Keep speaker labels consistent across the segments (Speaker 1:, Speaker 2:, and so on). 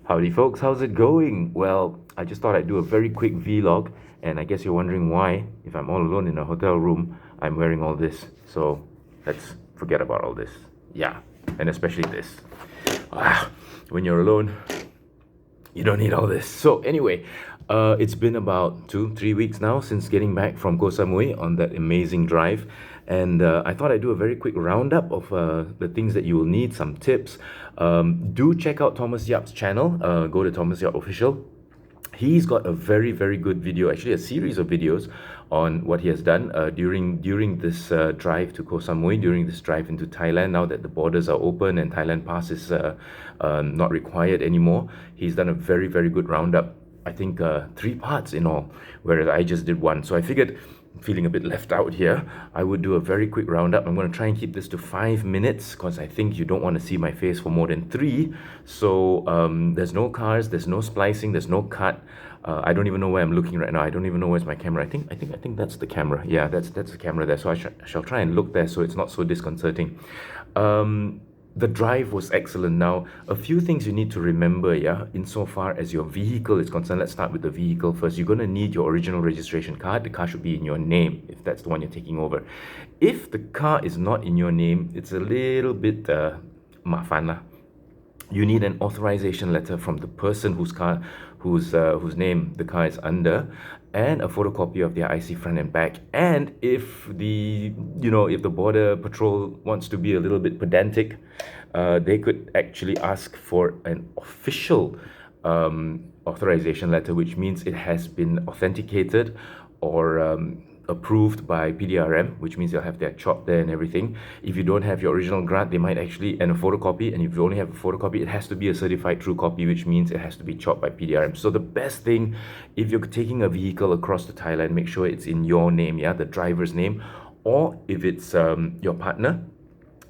Speaker 1: Howdy folks, how's it going? Well, I just thought I'd do a very quick vlog, and I guess you're wondering why, if I'm all alone in a hotel room, I'm wearing all this. So let's forget about all this. Yeah, and especially this. When you're alone, you don't need all this. So anyway, it's been about 2-3 weeks now since getting back from Koh Samui on that amazing drive, and I thought I'd do a very quick roundup of the things that you will need, some tips. Do check out Thomas Yap's channel. Go to Thomas Yap Official. He's got a very very good video, actually a series of videos on what he has done during this drive to Koh Samui, during this drive into Thailand. Now that the borders are open and Thailand pass is not required anymore, he's done a very very good roundup. I think 3 parts in all, whereas I just did one. So I figured, feeling a bit left out here, I would do a very quick roundup. I'm going to try and keep this to 5 minutes because I think you don't want to see my face for more than 3. So there's no cars, there's no splicing, there's no cut. I don't even know where I'm looking right now. I don't even know where's my camera. I think that's the camera. Yeah, that's the camera there. So I shall try and look there so it's not so disconcerting. The drive was excellent. Now, a few things you need to remember, yeah, insofar as your vehicle is concerned. Let's start with the vehicle first. You're going to need your original registration card. The car should be in your name if that's the one you're taking over. If the car is not in your name, it's a little bit mafan lah. You need an authorization letter from the person whose name the car is under, and a photocopy of their IC front and back. And if the border patrol wants to be a little bit pedantic, they could actually ask for an official authorization letter, which means it has been authenticated or approved by PDRM, which means they'll have their chop there and everything. If you don't have your original grant, they might actually, and a photocopy, and if you only have a photocopy, it has to be a certified true copy, which means it has to be chopped by PDRM. So the best thing, if you're taking a vehicle across to Thailand, make sure it's in your name, yeah, the driver's name, or if it's your partner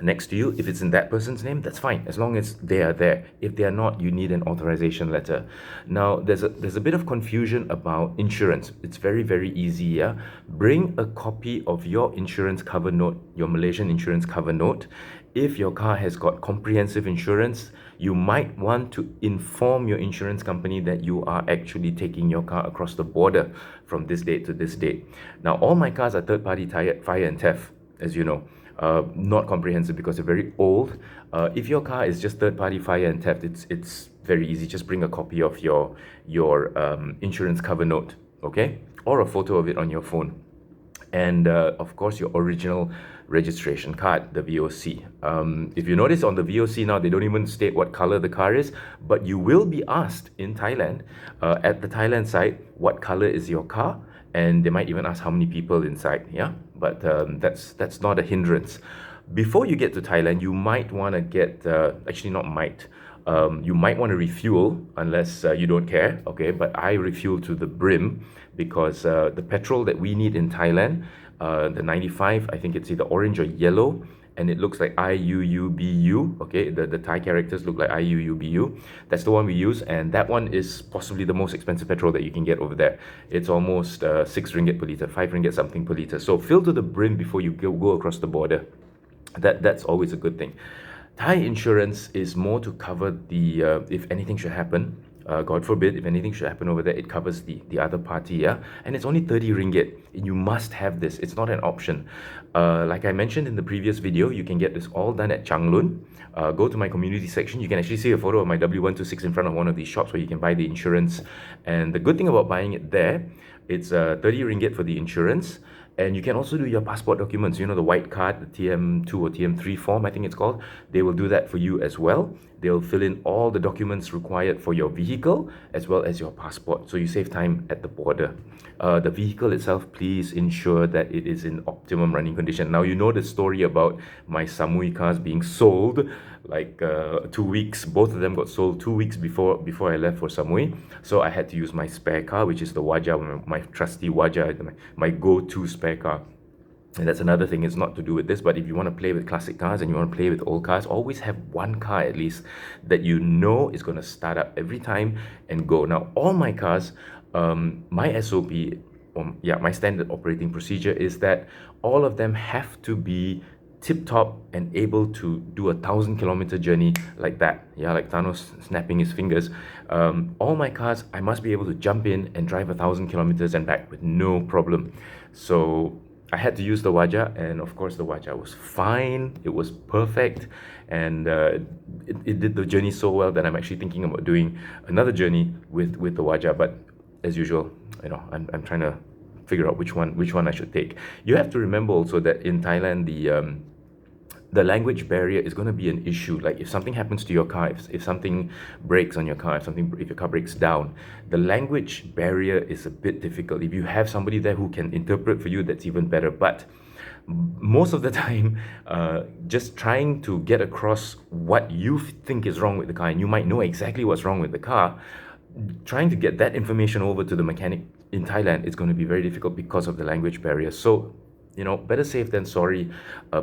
Speaker 1: next to you, if it's in that person's name, that's fine, as long as they are there. If they are not, you need an authorization letter. Now, there's a bit of confusion about insurance. It's very very easy. Yeah, bring a copy of your insurance cover note, your Malaysian insurance cover note. If your car has got comprehensive insurance, you might want to inform your insurance company that you are actually taking your car across the border from this date to this date. Now, all my cars are third-party fire and theft, as you know. Not comprehensive because they're very old. If your car is just third-party fire and theft, it's very easy. Just bring a copy of your insurance cover note, okay, or a photo of it on your phone, and of course your original registration card, the VOC. If you notice on the VOC now, they don't even state what color the car is, but you will be asked in Thailand, at the Thailand site, what color is your car, and they might even ask how many people inside. Yeah, but that's not a hindrance. Before you get to Thailand, you might want to get actually not might. You might want to refuel unless you don't care, okay? But I refuel to the brim because the petrol that we need in Thailand, the 95, I think it's either orange or yellow, and it looks like IUUBU, okay? The Thai characters look like IUUBU. That's the one we use, and that one is possibly the most expensive petrol that you can get over there. It's almost 6 ringgit per litre, 5 ringgit something per litre. So fill to the brim before you go across the border. That's always a good thing. Thai insurance is more to cover the if anything should happen, God forbid, if anything should happen over there, it covers the other party, yeah? And it's only 30 ringgit. You must have this. It's not an option. Like I mentioned in the previous video, you can get this all done at Changlun. Go to my community section. You can actually see a photo of my W126 in front of one of these shops where you can buy the insurance. And the good thing about buying it there, it's 30 ringgit for the insurance. And you can also do your passport documents, you know, the white card, the TM2 or TM3 form, I think it's called. They will do that for you as well. They'll fill in all the documents required for your vehicle as well as your passport. So you save time at the border. The vehicle itself, please ensure that it is in optimum running condition. Now, you know the story about my Samui cars being sold like 2 weeks. Both of them got sold 2 weeks before I left for Samui. So I had to use my spare car, which is the Wajah, my trusty Wajah, my go-to spare car. And that's another thing, it's not to do with this, but if you want to play with classic cars and you want to play with old cars, always have one car at least that you know is going to start up every time and go. Now, all my cars, my SOP, my standard operating procedure is that all of them have to be tip top and able to do a 1,000 kilometer journey like that. Yeah, like Thanos snapping his fingers. All my cars, I must be able to jump in and drive 1,000 kilometers and back with no problem. So I had to use the Wajah, and of course the Wajah was fine. It was perfect, and it did the journey so well that I'm actually thinking about doing another journey with the Wajah. But as usual, I'm trying to figure out which one I should take. You have to remember also that in Thailand the language barrier is going to be an issue. Like if something happens to your car, if something breaks on your car, if your car breaks down, the language barrier is a bit difficult. If you have somebody there who can interpret for you, that's even better. But most of the time, just trying to get across what you think is wrong with the car, and you might know exactly what's wrong with the car, trying to get that information over to the mechanic in Thailand is going to be very difficult because of the language barrier. So, better safe than sorry.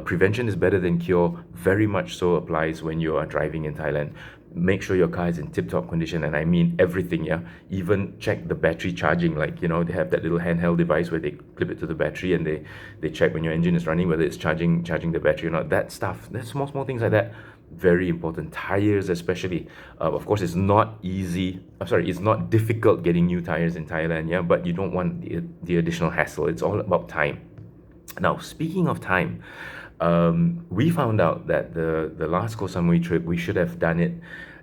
Speaker 1: Prevention is better than cure. Very much so applies when you are driving in Thailand. Make sure your car is in tip-top condition, and I mean everything, yeah. Even check the battery charging. Like, they have that little handheld device where they clip it to the battery and they check when your engine is running whether it's charging the battery or not. That stuff, there's small things like that. Very important. Tires especially. Of course, it's not easy. It's not difficult getting new tires in Thailand, yeah, but you don't want the additional hassle. It's all about time. Now, speaking of time, we found out that the last Koh Samui trip, we should have done it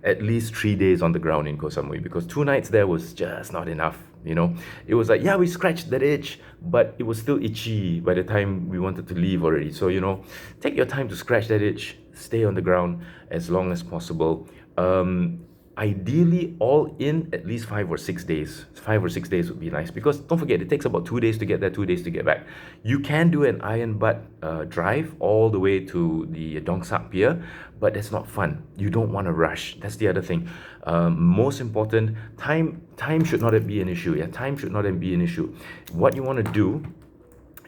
Speaker 1: at least 3 days on the ground in Koh Samui, because 2 nights there was just not enough. It was like, yeah, we scratched that itch, but it was still itchy by the time we wanted to leave already. So, take your time to scratch that itch, stay on the ground as long as possible. Ideally, all in at least 5 or 6 days. 5 or 6 days would be nice, because don't forget, it takes about 2 days to get there, 2 days to get back. You can do an iron butt drive all the way to the Dong Sak Pier, but that's not fun. You don't want to rush. That's the other thing. Most important, time should not be an issue. Yeah, time should not be an issue. What you want to do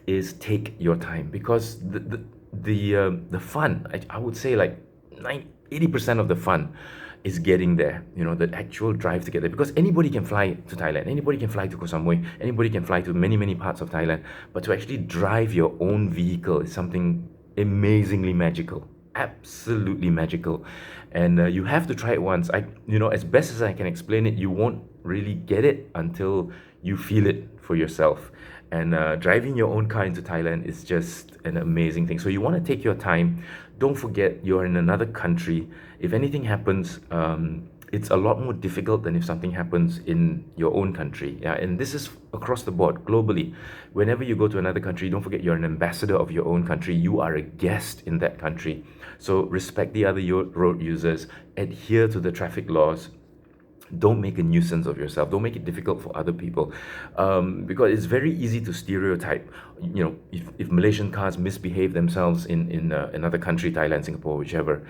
Speaker 1: is take your time, because the fun, I would say like 80% of the fun is getting there, the actual drive to get there. Because anybody can fly to Thailand, anybody can fly to Koh Samui, anybody can fly to many parts of Thailand, but to actually drive your own vehicle is something amazingly magical, absolutely magical. And you have to try it once. As best as I can explain it, you won't really get it until you feel it for yourself. And driving your own car into Thailand is just an amazing thing. So you want to take your time. Don't forget, you're in another country. If anything happens, it's a lot more difficult than if something happens in your own country. Yeah, and this is across the board, globally. Whenever you go to another country, don't forget, you're an ambassador of your own country. You are a guest in that country. So respect the other road users. Adhere to the traffic laws. Don't make a nuisance of yourself. Don't make it difficult for other people, because it's very easy to stereotype. If Malaysian cars misbehave themselves in another country, Thailand, Singapore, whichever,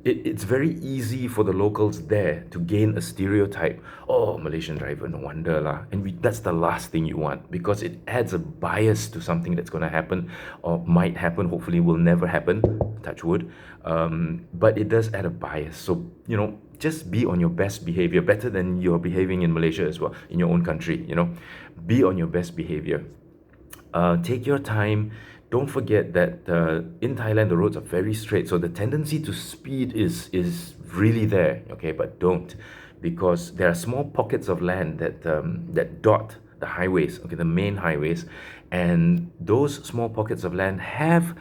Speaker 1: it's very easy for the locals there to gain a stereotype. Oh, Malaysian driver, no wonder lah. And that's the last thing you want, because it adds a bias to something that's going to happen or might happen. Hopefully, will never happen. Touch wood. But it does add a bias. So just be on your best behavior, better than you're behaving in Malaysia as well, in your own country. Be on your best behavior. Take your time. Don't forget that in Thailand the roads are very straight, so the tendency to speed is really there. Okay, but don't, because there are small pockets of land that dot the highways. Okay, the main highways, and those small pockets of land have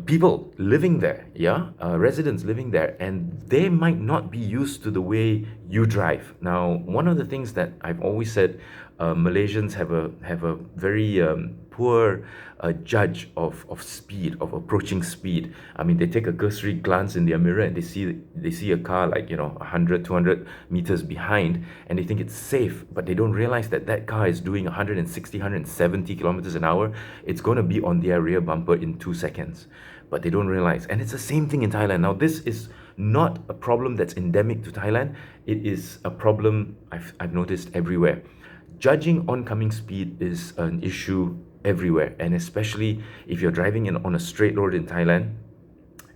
Speaker 1: people living there, yeah, residents living there, and they might not be used to the way you drive. Now, one of the things that I've always said, Malaysians have a very poor judge of speed, of approaching speed. I mean, they take a cursory glance in their mirror and they see a car like 100, 200 meters behind, and they think it's safe, but they don't realize that car is doing 160, 170 kilometers an hour. It's going to be on their rear bumper in 2 seconds, but they don't realize. And it's the same thing in Thailand. Now, this is not a problem that's endemic to Thailand. It is a problem I've noticed everywhere. Judging oncoming speed is an issue everywhere, and especially if you're driving on a straight road in Thailand,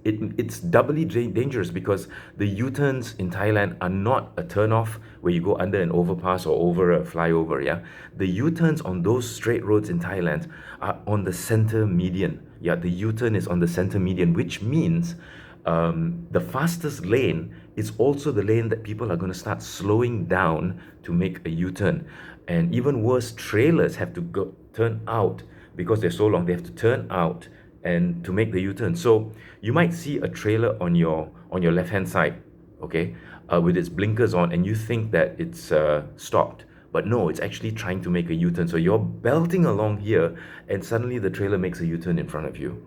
Speaker 1: it's doubly dangerous, because the U-turns in Thailand are not a turn-off where you go under an overpass or over a flyover, yeah? The U-turns on those straight roads in Thailand are on the center median. Yeah, the U-turn is on the center median, which means the fastest lane is also the lane that people are going to start slowing down to make a U-turn. And even worse, trailers have to go turn out because they're so long. They have to turn out and to make the U-turn. So you might see a trailer on your left-hand side, okay, with its blinkers on, and you think that it's stopped. But no, it's actually trying to make a U-turn. So you're belting along here, and suddenly the trailer makes a U-turn in front of you.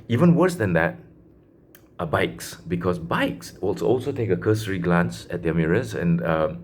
Speaker 1: Even worse than that are bikes, because bikes also take a cursory glance at their mirrors and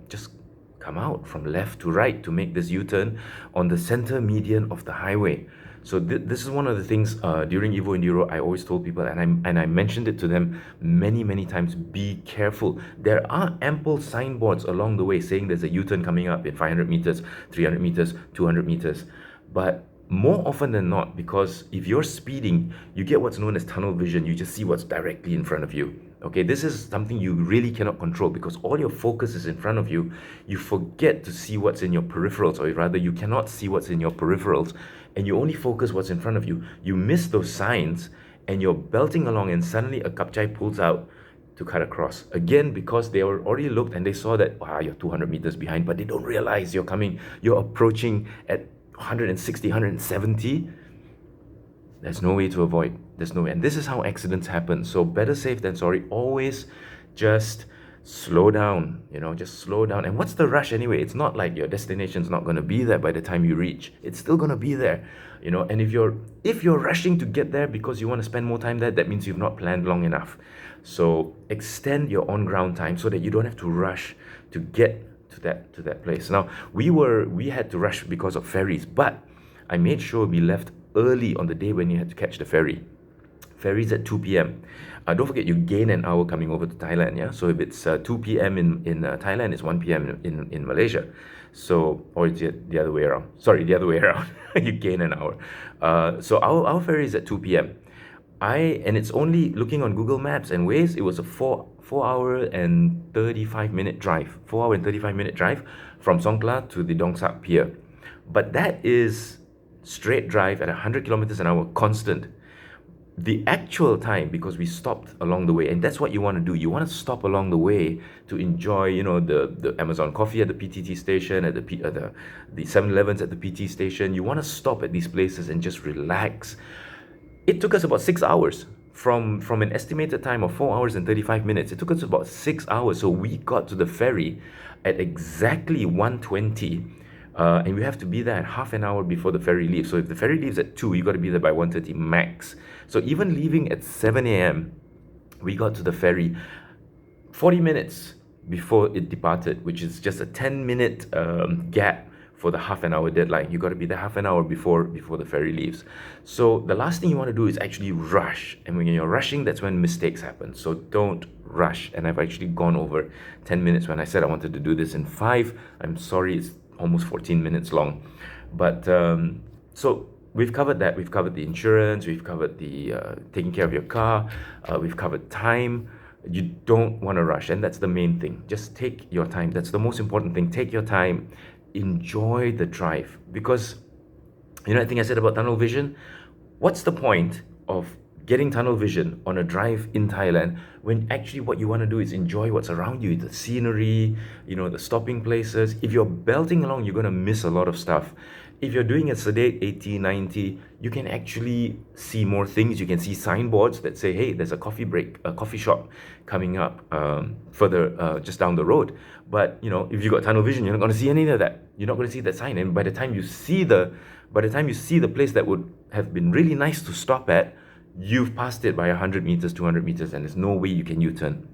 Speaker 1: just come out from left to right to make this U-turn on the center median of the highway. So this is one of the things during Evo Enduro I always told people, and I mentioned it to them many times. Be careful. There are ample signboards along the way saying there's a U-turn coming up in 500 meters, 300 meters, 200 meters, but more often than not, because if you're speeding, you get what's known as tunnel vision. You just see what's directly in front of you. Okay, this is something you really cannot control because all your focus is in front of you. You forget to see what's in your peripherals, or rather, you cannot see what's in your peripherals, and you only focus what's in front of you. You miss those signs, and you're belting along, and suddenly a kapchai pulls out to cut across. Again, because they were already looked and they saw that, wow, you're 200 meters behind, but they don't realize you're approaching at 160, 170. There's no way to avoid. There's no way. And this is how accidents happen. So better safe than sorry. Always just slow down, just slow down. And what's the rush anyway? It's not like your destination's not going to be there by the time you reach. It's still going to be there, and if you're rushing to get there because you want to spend more time there, that means you've not planned long enough. So extend your on-ground time so that you don't have to rush to get to that place. Now, we had to rush because of ferries, but I made sure we left early on the day when you had to catch the ferry. Ferries at 2 p.m. Don't forget, you gain an hour coming over to Thailand, yeah? So if it's 2 p.m. in Thailand, it's 1 p.m. in Malaysia. So, or it's the other way around. Sorry, the other way around. You gain an hour. So our ferry is at 2 p.m. And it's only looking on Google Maps and Waze, it was a 4-hour and 35-minute drive. 4-hour and 35-minute drive from Songkhla to the Dongsak Pier. But that is straight drive at 100 kilometers an hour, constant. The actual time, because we stopped along the way, and that's what you want to do. You want to stop along the way to enjoy, the Amazon coffee at the PTT station, at the 7-Elevens at the PT station. You want to stop at these places and just relax. It took us about 6 hours from an estimated time of 4 hours and 35 minutes. It took us about 6 hours. So we got to the ferry at exactly 1:20. And we have to be there at half an hour before the ferry leaves. So if the ferry leaves at 2, you got to be there by 1:30 max. So even leaving at 7 a.m., we got to the ferry 40 minutes before it departed, which is just a 10-minute gap for the half an hour deadline. You got to be there half an hour before the ferry leaves. So the last thing you want to do is actually rush. And when you're rushing, that's when mistakes happen. So don't rush. And I've actually gone over 10 minutes when I said I wanted to do this in 5. I'm sorry, it's almost 14 minutes long. But so we've covered that. We've covered the insurance. We've covered the taking care of your car. We've covered time. You don't want to rush. And that's the main thing. Just take your time. That's the most important thing. Take your time. Enjoy the drive. Because, I think I said about tunnel vision. What's the point of getting tunnel vision on a drive in Thailand when actually what you want to do is enjoy what's around you, the scenery, the stopping places. If you're belting along, you're going to miss a lot of stuff. If you're doing a sedate 80, 90, you can actually see more things. You can see signboards that say, hey, there's a coffee shop coming up further just down the road. But, if you got tunnel vision, you're not going to see any of that. You're not going to see that sign. And by the time you see the place that would have been really nice to stop at, you've passed it by 100 meters, 200 meters, and there's no way you can U-turn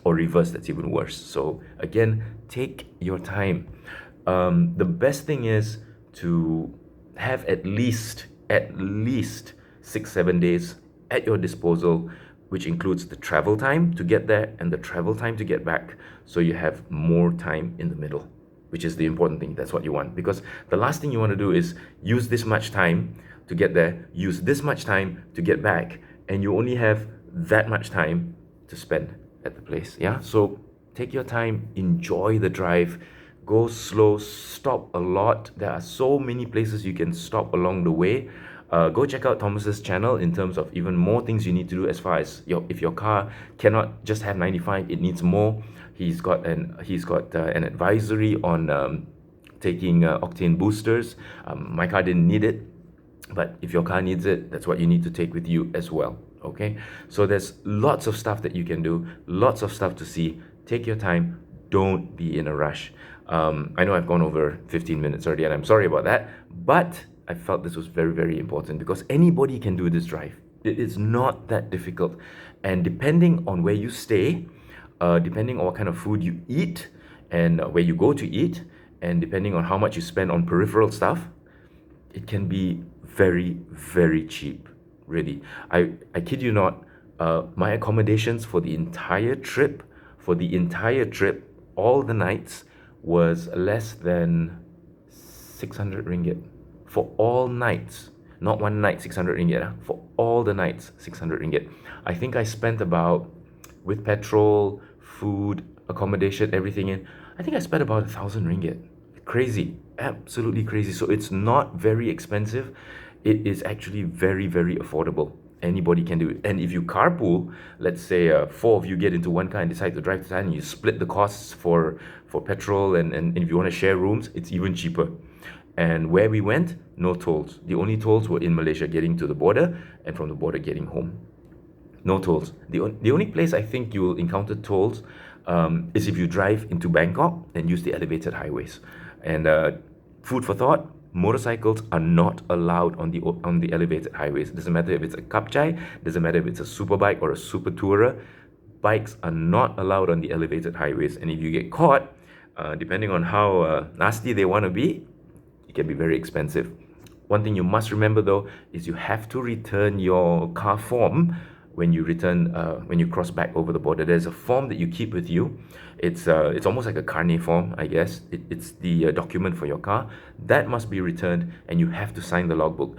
Speaker 1: or reverse. That's even worse. So again, take your time. The best thing is to have at least 6-7 days at your disposal, which includes the travel time to get there and the travel time to get back. So you have more time in the middle, which is the important thing. That's what you want. Because the last thing you want to do is use this much time to get there, use this much time to get back, and you only have that much time to spend at the place. Yeah, so take your time, enjoy the drive, go slow, stop a lot. There are so many places you can stop along the way. Go check out Thomas's channel in terms of even more things you need to do as far as if your car cannot just have 95, it needs more. He's got an advisory on taking octane boosters. My car didn't need it, but if your car needs it, that's what you need to take with you as well. Okay, so there's lots of stuff that you can do, lots of stuff to see. Take your time, don't be in a rush. I know I've gone over 15 minutes already, and I'm sorry about that, but I felt this was very, very important because anybody can do this drive. It is not that difficult. And depending on where you stay, depending on what kind of food you eat, and where you go to eat, and depending on how much you spend on peripheral stuff, it can be very, very cheap, really. I kid you not, my accommodations for the entire trip, all the nights, was less than 600 ringgit. For all nights, not one night 600 ringgit, for all the nights 600 ringgit. I think I spent about, with petrol, food, accommodation, everything in, I think I spent about 1,000 ringgit. Crazy, absolutely crazy. So it's not very expensive. It is actually very, very affordable. Anybody can do it. And if you carpool, let's say 4 of you get into one car and decide to drive to Thailand, you split the costs for petrol, and if you want to share rooms, it's even cheaper. And where we went, no tolls. The only tolls were in Malaysia, getting to the border, and from the border getting home. No tolls. The only place I think you will encounter tolls is if you drive into Bangkok and use the elevated highways. And food for thought, motorcycles are not allowed on the elevated highways. Doesn't matter if it's a kapchai, doesn't matter if it's a super bike or a super tourer. Bikes are not allowed on the elevated highways. And if you get caught, depending on how nasty they want to be, it can be very expensive. One thing you must remember though is you have to return your car form when you cross back over the border. There's a form that you keep with you. It's almost like a carnet form, I guess. It's the document for your car that must be returned, and you have to sign the logbook.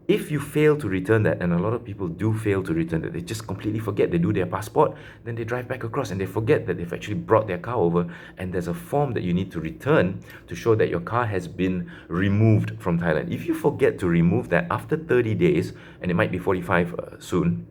Speaker 1: If you fail to return that, and a lot of people do fail to return that, they just completely forget. They do their passport, then they drive back across, and they forget that they've actually brought their car over. And there's a form that you need to return to show that your car has been removed from Thailand. If you forget to remove that after 30 days, and it might be 45 soon,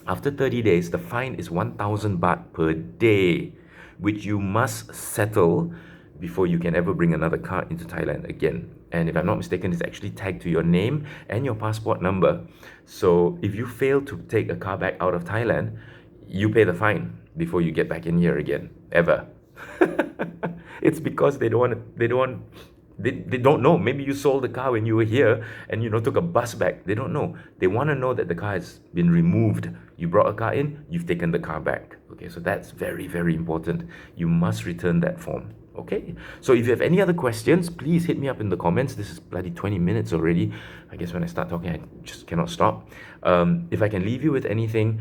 Speaker 1: after 30 days, the fine is 1,000 baht per day, which you must settle before you can ever bring another car into Thailand again. And if I'm not mistaken, it's actually tagged to your name and your passport number. So if you fail to take a car back out of Thailand, you pay the fine before you get back in here again, ever. It's because they don't know. Maybe you sold the car when you were here and took a bus back. They don't know. They want to know that the car has been removed. You brought a car in, you've taken the car back. Okay, so that's very, very important. You must return that form. Okay, so if you have any other questions, please hit me up in the comments. This is bloody 20 minutes already. I guess when I start talking, I just cannot stop. If I can leave you with anything,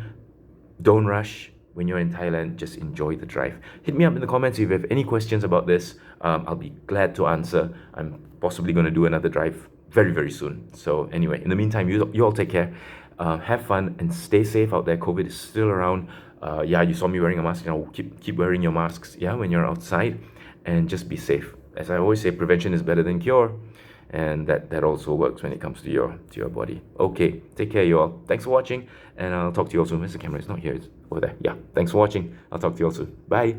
Speaker 1: don't rush. When you're in Thailand, just enjoy the drive. Hit me up in the comments if you have any questions about this. I'll be glad to answer. I'm possibly going to do another drive very, very soon. So anyway, in the meantime, you all take care. Have fun and stay safe out there. COVID is still around. Yeah, you saw me wearing a mask. Keep wearing your masks. Yeah, when you're outside, and just be safe. As I always say, prevention is better than cure, and that also works when it comes to your body. Okay, take care, you all. Thanks for watching, and I'll talk to you all soon. Where's the camera? It's not here. It's over there. Yeah. Thanks for watching. I'll talk to you all soon. Bye.